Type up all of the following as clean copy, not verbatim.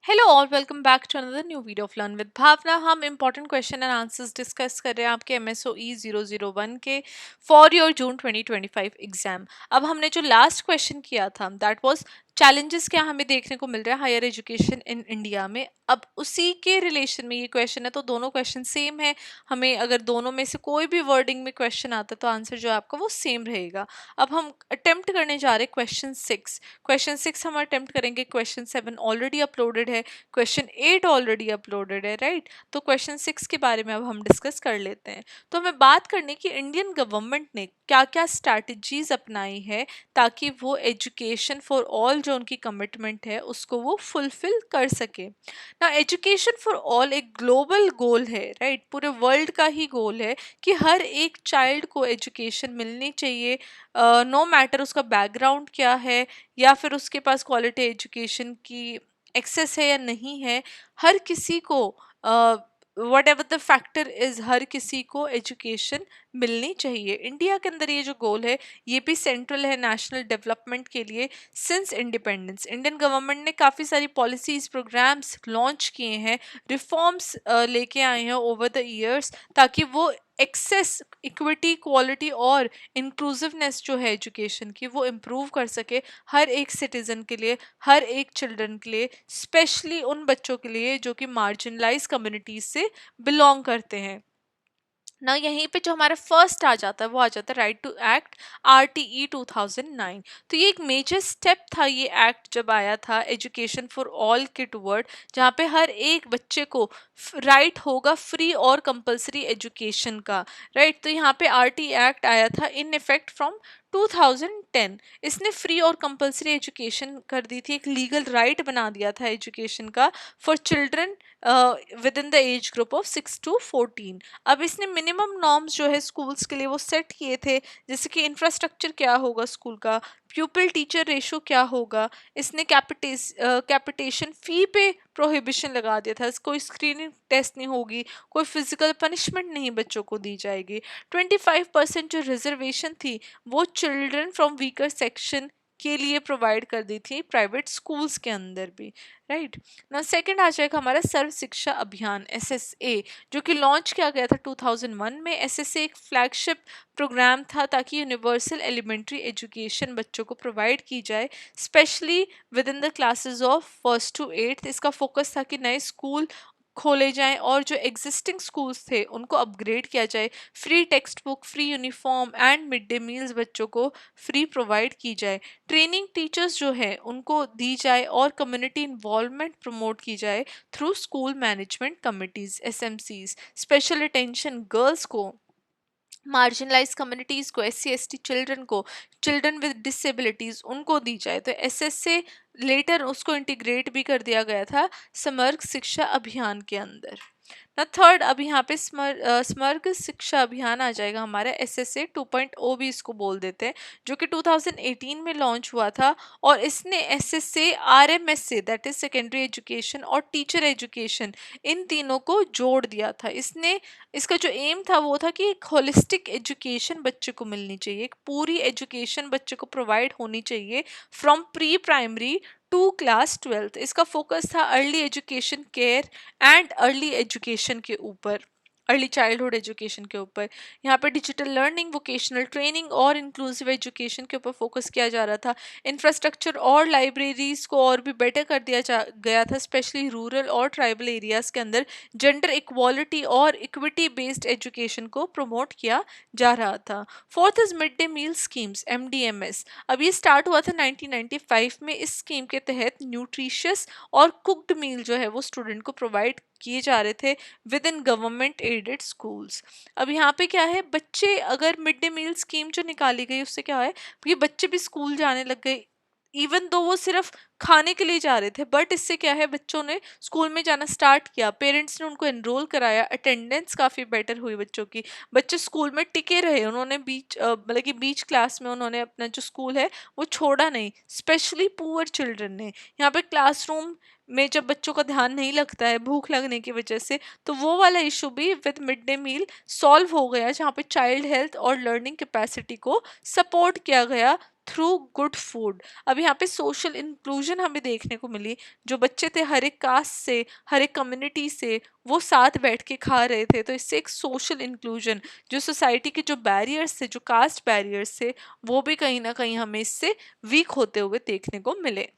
Hello all welcome back to another new video of learn with Bhavna. हम important question and answers discuss कर रहे हैं आपके MSOE 001 के फॉर योर जून 2025 एग्जाम। अब हमने जो लास्ट क्वेश्चन किया था दैट वाज चैलेंजेस क्या हमें देखने को मिल रहा है हायर एजुकेशन इन इंडिया में। अब उसी के रिलेशन में ये क्वेश्चन है, तो दोनों क्वेश्चन सेम है। हमें अगर दोनों में से कोई भी वर्डिंग में क्वेश्चन आता है तो आंसर जो है आपका वो सेम रहेगा। अब हम अटेम्प्ट करने जा रहे हैं क्वेश्चन 6 हम अटेम्प्ट करेंगे। क्वेश्चन 7 ऑलरेडी अपलोडेड है, क्वेश्चन 8 ऑलरेडी अपलोडेड है, राइट। तो क्वेश्चन 6 के बारे में अब हम डिस्कस कर लेते हैं। तो हमें बात करनी कि इंडियन गवर्नमेंट ने क्या क्या स्ट्रैटेजीज अपनाई है ताकि वो एजुकेशन फॉर ऑल जो उनकी कमिटमेंट है उसको वो फुलफिल कर सके ना। एजुकेशन फॉर ऑल एक ग्लोबल गोल है, राइट। पूरे वर्ल्ड का ही गोल है कि हर एक चाइल्ड को एजुकेशन मिलनी चाहिए, नो मैटर उसका बैकग्राउंड क्या है या फिर उसके पास क्वालिटी एजुकेशन की एक्सेस है या नहीं है। हर किसी को whatever the factor is, हर किसी को एजुकेशन मिलनी चाहिए। इंडिया के अंदर ये जो गोल है ये भी सेंट्रल है नेशनल डेवलपमेंट के लिए। सिंस इंडिपेंडेंस इंडियन गवर्नमेंट ने काफ़ी सारी पॉलिसीज प्रोग्राम्स लॉन्च किए हैं, रिफॉर्म्स लेके आए हैं ओवर द ईयर्स, ताकि वो एक्सेस, इक्विटी, क्वालिटी और इंक्लूसिवनेस जो है एजुकेशन की वो इम्प्रूव कर सके हर एक सिटीज़न के लिए, हर एक चिल्ड्रन के लिए, स्पेशली उन बच्चों के लिए जो कि मार्जिनलाइज कम्युनिटीज से बिलोंग करते हैं ना। यहीं पे जो हमारा फर्स्ट आ जाता है वो आ जाता है राइट टू एक्ट, RTE 2009। तो ये एक मेजर स्टेप था ये एक्ट जब आया था एजुकेशन फॉर ऑल के टूवर्ड, जहाँ पे हर एक बच्चे को राइट होगा फ्री और कंपलसरी एजुकेशन का, राइट। तो यहाँ पे RT एक्ट आया था इन इफेक्ट फ्रॉम 2010। इसने फ्री और कंपलसरी एजुकेशन कर दी थी, एक लीगल राइट बना दिया था एजुकेशन का for children with in the age group of 6 to 14। अब इसने मिनिमम नॉर्म्स जो है स्कूल्स के लिए वो सेट किए थे, जैसे कि इंफ्रास्ट्रक्चर क्या होगा स्कूल का, प्यूपिल टीचर रेशो क्या होगा। इसने कैपिटेशन फी पे प्रोहिबिशन लगा दिया था, कोई स्क्रीनिंग टेस्ट नहीं होगी, कोई फिजिकल पनिशमेंट नहीं बच्चों को दी जाएगी। 25% जो रिजर्वेशन थी वो चिल्ड्रन फ्रॉम वीकर सेक्शन के लिए प्रोवाइड कर दी थी प्राइवेट स्कूल्स के अंदर भी, राइट ना। सेकंड आ जाएगा हमारा सर्व शिक्षा अभियान SSA, जो कि लॉन्च किया गया था 2001 में। SSA एक फ्लैगशिप प्रोग्राम था ताकि यूनिवर्सल एलिमेंट्री एजुकेशन बच्चों को प्रोवाइड की जाए, specially with in the classes of 1st to 8th। इसका फोकस था कि नए स्कूल खोले जाएं और जो एग्जिस्टिंग स्कूल्स थे उनको अपग्रेड किया जाए, free text book, free uniform and mid day meals बच्चों को फ्री प्रोवाइड की जाए, ट्रेनिंग टीचर्स जो है उनको दी जाए और कम्युनिटी इन्वॉल्वमेंट प्रमोट की जाए through school management committees SMCs। Special attention girls को, मार्जिनलाइज कम्युनिटीज़ को, SC ST चिल्ड्रन को, चिल्ड्रन विद डिसेबिलिटीज़ उनको दी जाए। तो SSA लेटर उसको इंटीग्रेट भी कर दिया गया था समग्र शिक्षा अभियान के अंदर ना। थर्ड अब यहाँ पे समग्र शिक्षा अभियान आ जाएगा हमारा SSA 2.0 भी इसको बोल देते हैं, जो कि 2018 में लॉन्च हुआ था। और इसने SSA RMSA that is secondary education और टीचर एजुकेशन इन तीनों को जोड़ दिया था। इसने, इसका जो एम था वो था कि एक होलिस्टिक एजुकेशन बच्चे को मिलनी चाहिए, एक पूरी एजुकेशन बच्चे को प्रोवाइड होनी चाहिए from pre primary to class 12th। इसका फोकस था early education care and early education के ऊपर, अर्ली चाइल्डहुड एजुकेशन के ऊपर। यहाँ पे डिजिटल लर्निंग, वोकेशनल ट्रेनिंग और इंक्लूसिव एजुकेशन के ऊपर फोकस किया जा रहा था। इंफ्रास्ट्रक्चर और लाइब्रेरीज को और भी बेटर कर दिया गया था, स्पेशली रूरल और ट्राइबल एरियाज के अंदर जेंडर इक्वालिटी और इक्विटी बेस्ड एजुकेशन को प्रमोट किया जा रहा था। Fourth is mid day meal schemes MDMS। अब ये स्टार्ट हुआ था 1995 में। इस स्कीम के तहत न्यूट्रिशियस और कुक्ड मील जो है वो स्टूडेंट को प्रोवाइड किए जा रहे थे with in government aided schools. अब यहाँ पे क्या है, बच्चे अगर मिड डे मील स्कीम जो निकाली गई उससे क्या है, ये बच्चे भी स्कूल जाने लग गए, इवन दो वो सिर्फ खाने के लिए जा रहे थे, बट इससे क्या है बच्चों ने स्कूल में जाना स्टार्ट किया, पेरेंट्स ने उनको एनरोल कराया, अटेंडेंस काफ़ी बेटर हुई बच्चों की, बच्चे स्कूल में टिके रहे, उन्होंने मतलब कि बीच क्लास में उन्होंने अपना जो स्कूल है वो छोड़ा नहीं। स्पेशली पुअर चिल्ड्रन ने, यहाँ पे क्लासरूम में जब बच्चों का ध्यान नहीं लगता है भूख लगने की वजह से, तो वो वाला इशू भी with mid day meal solve हो गया, जहाँ पे चाइल्ड हेल्थ और लर्निंग कैपेसिटी को सपोर्ट किया गया थ्रू गुड फूड। अब यहाँ पे सोशल इंक्लूजन हमें देखने को मिली, जो बच्चे थे हर एक कास्ट से, हर एक कम्युनिटी से, वो साथ बैठ के खा रहे थे, तो इससे एक सोशल इंक्लूजन, जो सोसाइटी के जो बैरियर्स थे, जो कास्ट बैरियर्स थे, वो भी कहीं ना कहीं हमें इससे वीक होते हुए देखने को मिले।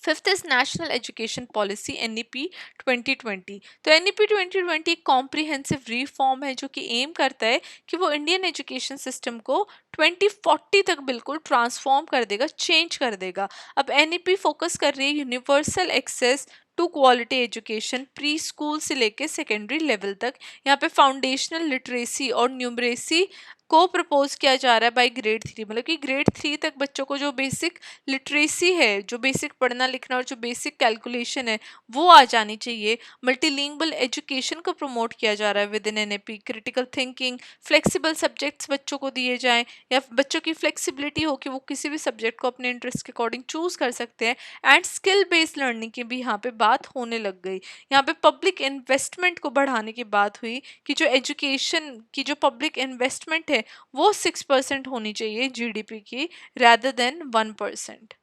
Fifth is national education policy NEP 2020। तो एनईपी 2020 एक कॉम्प्रिहेंसिव रिफॉर्म है जो कि एम करता है कि वो इंडियन एजुकेशन सिस्टम को 2040 तक बिल्कुल ट्रांसफॉर्म कर देगा, चेंज कर देगा। अब एनईपी फोकस कर रही है universal access to quality education, pre school से लेके सेकेंडरी लेवल तक। यहाँ पे फाउंडेशनल लिटरेसी और न्यूमरेसी को प्रपोज किया जा रहा है बाय ग्रेड 3, मतलब कि ग्रेड 3 तक बच्चों को जो बेसिक लिटरेसी है, जो बेसिक पढ़ना लिखना और जो बेसिक कैलकुलेशन है, वो आ जानी चाहिए। मल्टीलिंगुअल एजुकेशन को प्रमोट किया जा रहा है with in NAP. Critical thinking, flexible subjects बच्चों को दिए जाएं, या बच्चों की फ्लेक्सिबिलिटी हो कि वो किसी भी सब्जेक्ट को अपने इंटरेस्ट के अकॉर्डिंग चूज कर सकते हैं। एंड स्किल बेस्ड लर्निंग की भी यहाँ पे बात होने लग गई। यहाँ पे पब्लिक इन्वेस्टमेंट को बढ़ाने की बात हुई कि जो एजुकेशन की जो पब्लिक इन्वेस्टमेंट है वो 6% होनी चाहिए जीडीपी की, rather than 1%।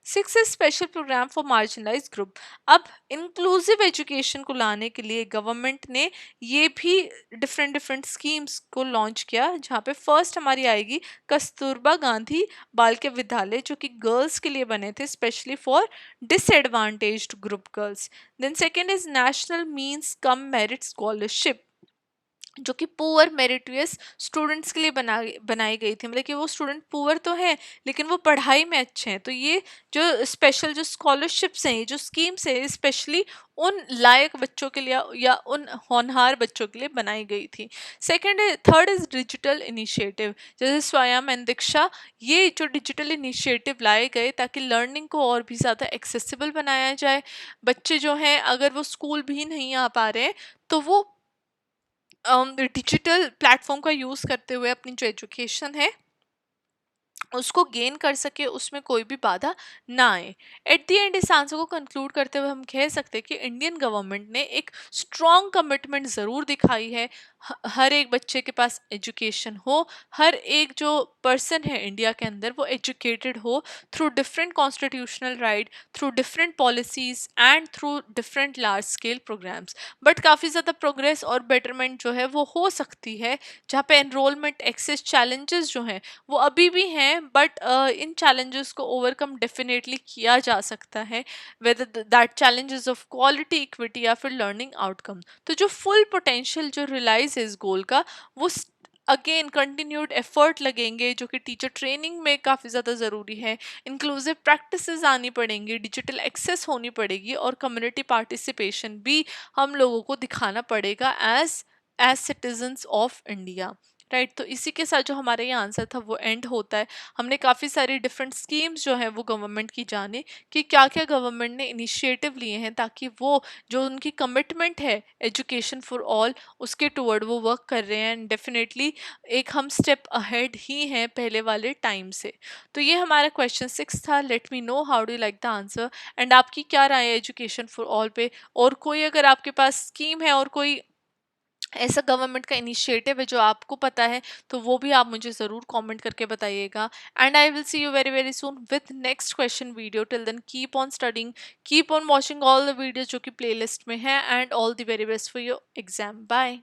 Six is special programme for marginalise group. अब इंक्लूसिव एजुकेशन को लाने के लिए गवर्नमेंट ने ये भी डिफरेंट डिफरेंट स्कीम्स को लॉन्च किया, जहाँ पे फर्स्ट हमारी आएगी कस्तूरबा गांधी बालिका विद्यालय, जो कि गर्ल्स के लिए बने थे, specially for disadvantaged group girls. Then second is national means cum merit scholarship, जो कि पुअर मेरिटोरियस स्टूडेंट्स के लिए बनाई गई थी, मतलब कि वो स्टूडेंट पुअर तो हैं लेकिन वो पढ़ाई में अच्छे हैं, तो ये जो स्पेशल जो स्कॉलरशिप्स हैं, ये जो स्कीम्स हैं, स्पेशली उन लायक बच्चों के लिए या उन होनहार बच्चों के लिए बनाई गई थी। Second third is digital initiative, जैसे स्वयं एंड दीक्षा, ये जो डिजिटल इनिशिएटिव लाए गए ताकि लर्निंग को और भी ज़्यादा एक्सेसिबल बनाया जाए। बच्चे जो हैं अगर वो स्कूल भी नहीं आ पा रहे हैं तो वो डिजिटल प्लेटफॉर्म का यूज़ करते हुए अपनी जो एजुकेशन है उसको गेन कर सके, उसमें कोई भी बाधा ना आए। एट द एंड इस आंसर को कंक्लूड करते हुए हम कह सकते हैं कि इंडियन गवर्नमेंट ने एक स्ट्रॉन्ग कमिटमेंट ज़रूर दिखाई है, हर एक बच्चे के पास एजुकेशन हो, हर एक जो पर्सन है इंडिया के अंदर वो एजुकेटेड हो, through different constitutional right, through different policies and through different large scale programmes. But काफ़ी ज़्यादा प्रोग्रेस और बेटरमेंट जो है वो हो सकती है, जहाँ पे एनरोलमेंट एक्सेस चैलेंजेस जो हैं वो अभी भी हैं, बट इन चैलेंजेस को ओवरकम डेफिनेटली किया जा सकता है, whether that challenges of quality, equity या फिर लर्निंग आउटकम। तो जो फुल पोटेंशियल जो रिलाइज है इस गोल का, वो अगेन कंटिन्यूड एफर्ट लगेंगे, जो कि टीचर ट्रेनिंग में काफ़ी ज़्यादा ज़रूरी है। इंक्लूसिव प्रैक्टिसेस आनी पड़ेंगी, डिजिटल एक्सेस होनी पड़ेगी, और कम्युनिटी पार्टिसिपेशन भी हम लोगों को दिखाना पड़ेगा as citizens of India. Right, तो इसी के साथ जो हमारा ये आंसर था वो एंड होता है। हमने काफ़ी सारी डिफरेंट स्कीम्स जो हैं वो गवर्नमेंट की जाने कि क्या क्या गवर्नमेंट ने इनिशिएटिव लिए हैं ताकि वो जो उनकी कमिटमेंट है एजुकेशन फॉर ऑल, उसके टुवर्ड वो वर्क कर रहे हैं। एंड डेफिनेटली एक हम स्टेप अहेड ही हैं पहले वाले टाइम से। तो ये हमारा क्वेश्चन 6 था। Let me know how do like the answer, and आपकी क्या राय है एजुकेशन फॉर ऑल पे, और कोई अगर आपके पास स्कीम है और कोई ऐसा गवर्नमेंट का इनिशिएटिव है जो आपको पता है, तो वो भी आप मुझे ज़रूर कमेंट करके बताइएगा। And I will see you very very soon with next question video. Till then keep on studying, keep on watching all the videos जो कि प्लेलिस्ट में है, and all the very best for your exam. Bye.